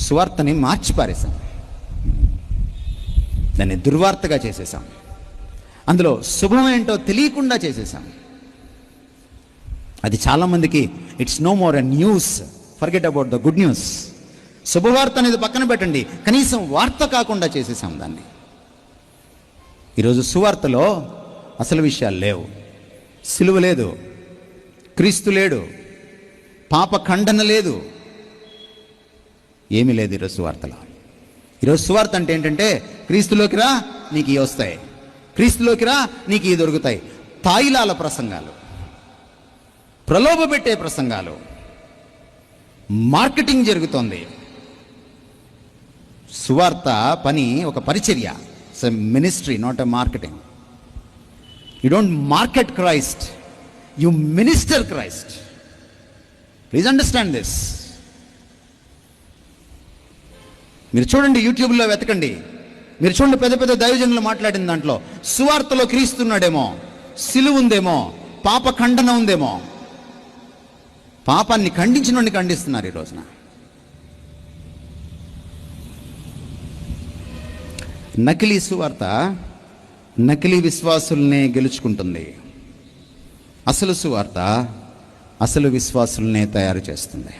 సువార్తని మార్చిపారేశాం, దాన్ని దుర్వార్తగా చేసేసాం, అందులో శుభమేంటో తెలియకుండా చేసేసాం. అది చాలామందికి it's no more a news, forget about the good news. శుభవార్త అనేది పక్కన పెట్టండి, కనీసం వార్త కాకుండా చేసేసాం దాన్ని. ఈరోజు సువార్తలో అసలు విషయాలు లేవు. సిలువ లేదు, క్రీస్తు లేడు, పాప ఖండన లేదు, ఏమీ లేదు ఈరోజు సువార్తలో. ఈరోజు సువార్త అంటే ఏంటంటే, క్రీస్తులోకి రా నీకు ఇవి వస్తాయి, క్రీస్తులోకి రా నీకు ఇవి దొరుకుతాయి. తాయిలాల ప్రసంగాలు, ప్రలోభ పెట్టే ప్రసంగాలు, మార్కెటింగ్ జరుగుతోంది. సువార్త పని ఒక పరిచర్య, it's a ministry, not a marketing. You don't market Christ, you minister Christ. Please understand this. మీరు చూడండి, యూట్యూబ్లో వెతకండి, మీరు చూడండి, పెద్ద పెద్ద దైవజనులు మాట్లాడిన దాంట్లో సువార్తలో క్రీస్తున్నాడేమో, సిలువ ఉందేమో, పాప ఖండన ఉందేమో. పాపాన్ని ఖండించిన వాడిని ఖండిస్తున్నారు ఈ రోజున. నకిలీ సువార్త నకిలీ విశ్వాసుల్నే గెలుచుకుంటుంది, అసలు సువార్త అసలు విశ్వాసుల్నే తయారు చేస్తుంది.